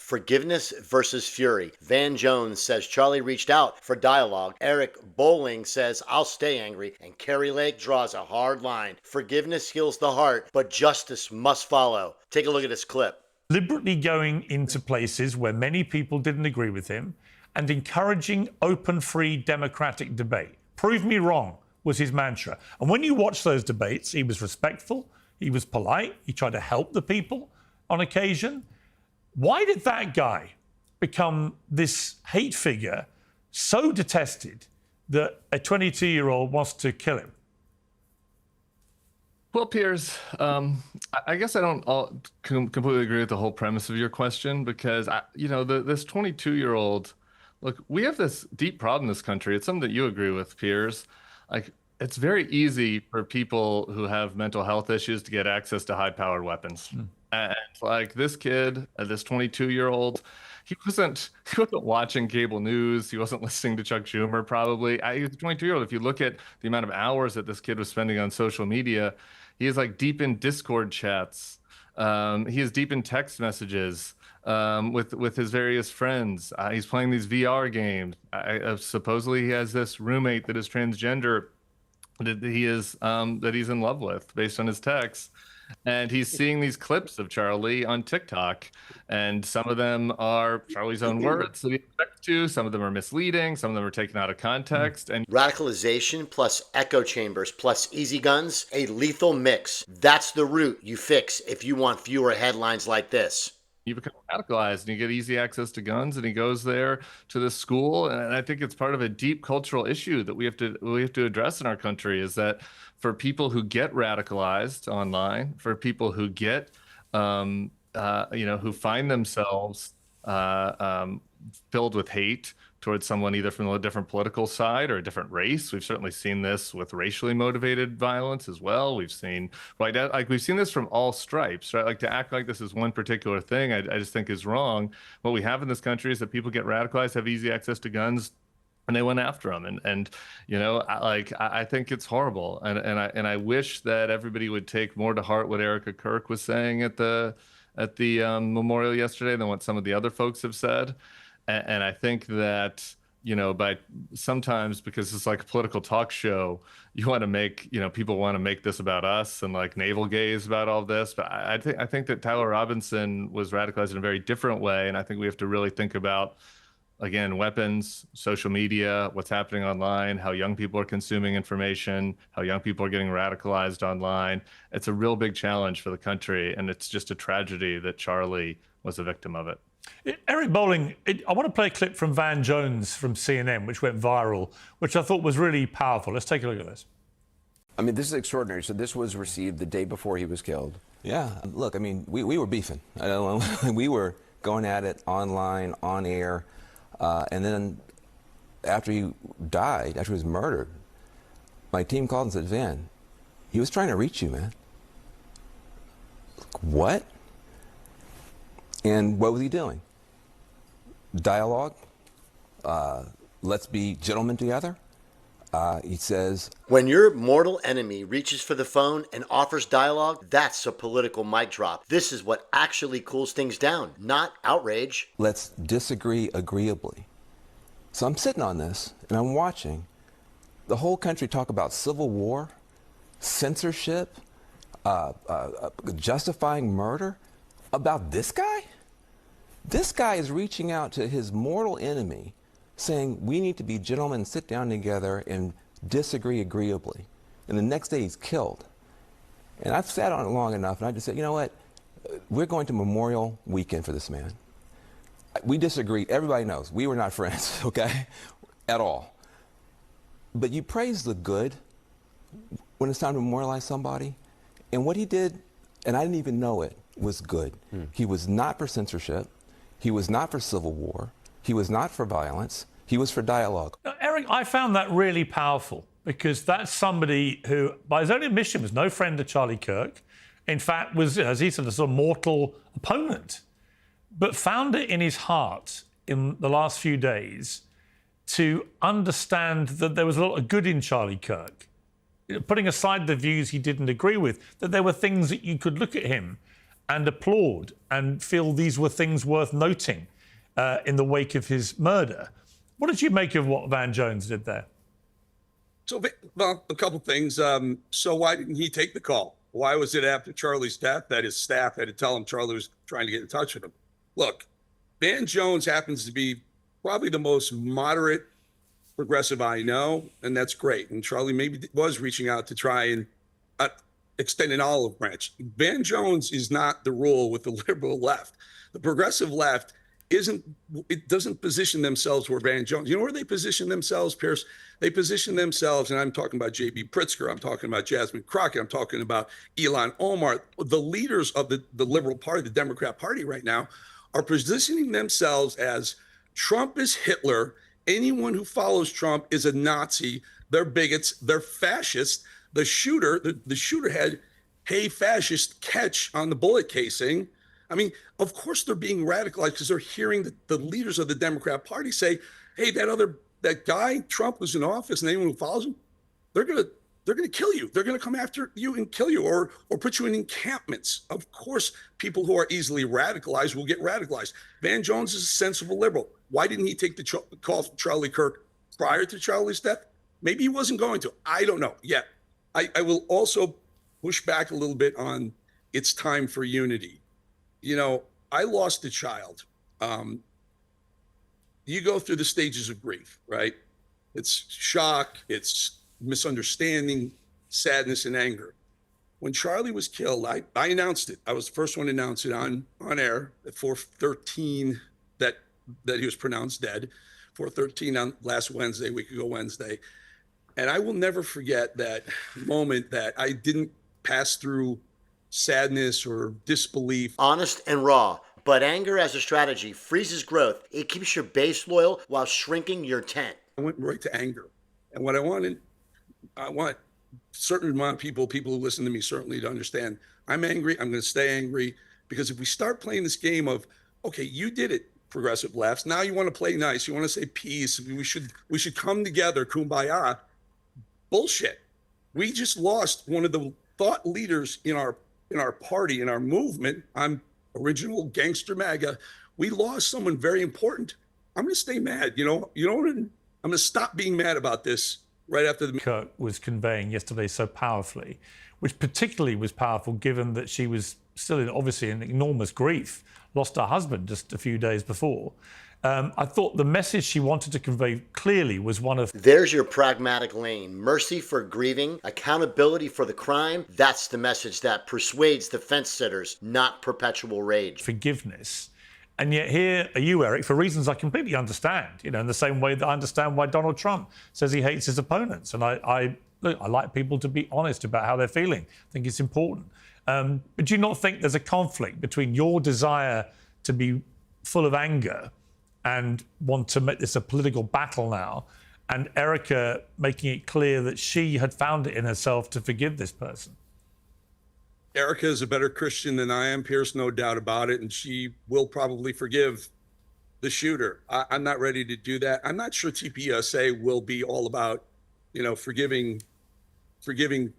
Forgiveness versus fury. Van Jones says Charlie reached out for dialogue. Eric Bolling says I'll stay angry. And Kari Lake draws a hard line. Forgiveness heals the heart, but justice must follow. Take a look at this clip. Deliberately going into places where many people didn't agree with him and encouraging open, free, democratic debate. Prove me wrong was his mantra. And when you watch those debates, he was respectful, he was polite, he tried to help the people on occasion. Why did that guy become this hate figure so detested that a 22-year-old wants to kill him? Well, Piers, I guess I don't completely agree with the whole premise of your question because, this 22-year-old, look, we have this deep problem in this country. It's something that you agree with, Piers. Like, it's very easy for people who have mental health issues to get access to high-powered weapons. And like this kid, this 22-year-old, he wasn't watching cable news. He wasn't listening to Chuck Schumer, probably. He was a 22-year-old. If you look at the amount of hours that this kid was spending on social media, he is like deep in Discord chats. He is deep in text messages with his various friends. He's playing these VR games. Supposedly he has this roommate that is transgender that he's in love with based on his texts. And he's seeing these clips of Charlie on TikTok, and some of them are Charlie's own words that he expects to. Some of them are misleading. Some of them are taken out of context. And radicalization plus echo chambers plus easy guns, a lethal mix. That's the route you fix if you want fewer headlines like this. You become radicalized and you get easy access to guns, and he goes there to this school. And I think it's part of a deep cultural issue that we have to address in our country, is that for people who get radicalized online, for people who get, who find themselves filled with hate towards someone either from a different political side or a different race. We've certainly seen this with racially motivated violence as well. We've seen we've seen this from all stripes, right? Like, to act like this is one particular thing, I just think is wrong. What we have in this country is that people get radicalized, have easy access to guns, and they went after him. I think it's horrible. And I wish that everybody would take more to heart what Charlie Kirk was saying at the memorial yesterday than what some of the other folks have said. And I think that, by sometimes, because it's like a political talk show, you want to make, people want to make this about us and like navel gaze about all this. But I think that Tyler Robinson was radicalized in a very different way. And I think we have to really think about, again, weapons, social media, what's happening online, how young people are consuming information, how young people are getting radicalized online. It's a real big challenge for the country. And it's just a tragedy that Charlie was a victim of it. Eric Bolling, I want to play a clip from Van Jones from CNN, which went viral, which I thought was really powerful. Let's take a look at this. I mean, this is extraordinary. So this was received the day before he was killed. Yeah, look, I mean, we were beefing. We were going at it online, on air. And then after he died, after he was murdered, my team called and said, Van, he was trying to reach you, man. What? And what was he doing? Dialogue. Let's be gentlemen together. He says, when your mortal enemy reaches for the phone and offers dialogue, that's a political mic drop. This is what actually cools things down, not outrage. Let's disagree agreeably. So I'm sitting on this and I'm watching the whole country talk about civil war, censorship, justifying murder about this guy. This guy is reaching out to his mortal enemy saying we need to be gentlemen, sit down together and disagree agreeably. And the next day he's killed. And I've sat on it long enough and I just said, you know what? We're going to Memorial Weekend for this man. We disagreed. Everybody knows we were not friends, okay? At all. But you praise the good when it's time to memorialize somebody. And what he did, and I didn't even know it, was good. He was not for censorship. He was not for civil war. He was not for violence. He was for dialogue. Now, Eric, I found that really powerful because that's somebody who, by his own admission, was no friend of Charlie Kirk. In fact, was, as he said, a sort of mortal opponent, but found it in his heart in the last few days to understand that there was a lot of good in Charlie Kirk. Putting aside the views he didn't agree with, that there were things that you could look at him and applaud and feel these were things worth noting in the wake of his murder. What did you make of what Van Jones did there? So, well, a couple things. So why didn't he take the call? Why was it after Charlie's death that his staff had to tell him Charlie was trying to get in touch with him? Look, Van Jones happens to be probably the most moderate progressive I know, and that's great. And Charlie maybe was reaching out to try and extend an olive branch. Van Jones is not the rule with the liberal left. The progressive left doesn't position themselves where Van Jones. You know where they position themselves, Piers? They position themselves, and I'm talking about J.B. Pritzker, I'm talking about Jasmine Crockett, I'm talking about Ilhan Omar. The leaders of the Liberal Party, the Democrat Party right now, are positioning themselves as Trump is Hitler. Anyone who follows Trump is a Nazi. They're bigots. They're fascists. The shooter had "Hey Fascist" catch on the bullet casing. I mean, of course they're being radicalized because they're hearing the leaders of the Democrat Party say, "Hey, that guy Trump was in office, and anyone who follows him, they're gonna kill you. They're gonna come after you and kill you, or put you in encampments." Of course, people who are easily radicalized will get radicalized. Van Jones is a sensible liberal. Why didn't he take the call from Charlie Kirk prior to Charlie's death? Maybe he wasn't going to. I don't know yet. I will also push back a little bit on it's time for unity. You know, I lost a child. You go through the stages of grief, right? It's shock, it's misunderstanding, sadness, and anger. When Charlie was killed, I announced it. I was the first one to announce it on air at 4:13 that he was pronounced dead. 4:13 on last Wednesday, a week ago Wednesday. And I will never forget that moment that I didn't pass through sadness or disbelief. Honest and raw. But anger as a strategy freezes growth. It keeps your base loyal while shrinking your tent. I went right to anger. And what I want a certain amount of people who listen to me certainly to understand, I'm angry, I'm going to stay angry, because if we start playing this game of, okay, you did it, progressive lefts, now you want to play nice, you want to say peace, we should come together, kumbaya. Bullshit. We just lost one of the thought leaders in our party, in our movement. I'm original gangster MAGA. We lost someone very important. I'm going to stay mad. You know what? I'm going to stop being mad about this right after the. Kirk was conveying yesterday so powerfully, which particularly was powerful given that she was still obviously in enormous grief, lost her husband just a few days before. I thought the message she wanted to convey clearly was one of, there's your pragmatic lane. Mercy for grieving, accountability for the crime. That's the message that persuades the fence sitters, not perpetual rage. forgiveness. And yet here are you, Eric, for reasons I completely understand, in the same way that I understand why Donald Trump says he hates his opponents. And I like people to be honest about how they're feeling. I think it's important. But do you not think there's a conflict between your desire to be full of anger and want to make this a political battle now, and Erica making it clear that she had found it in herself to forgive this person? Erica is a better Christian than I am, Pierce, no doubt about it, and she will probably forgive the shooter. I'm not ready to do that. I'm not sure TPUSA will be all about, forgiving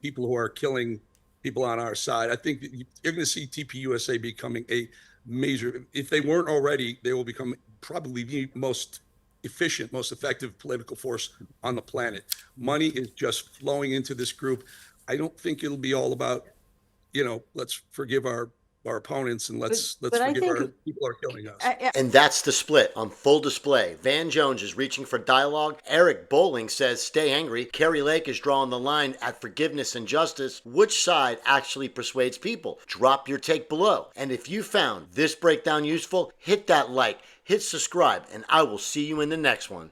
people who are killing people on our side. I think that you're going to see TPUSA becoming a major, if they weren't already, they will become probably the most efficient, most effective political force on the planet. Money is just flowing into this group. I don't think it'll be all about, let's forgive our opponents and let's forgive our people who are killing us. And that's the split on full display. Van Jones is reaching for dialogue. Eric Bolling says stay angry. Kari Lake is drawing the line at forgiveness and justice. Which side actually persuades people? Drop your take below. And if you found this breakdown useful, hit that like, hit subscribe, and I will see you in the next one.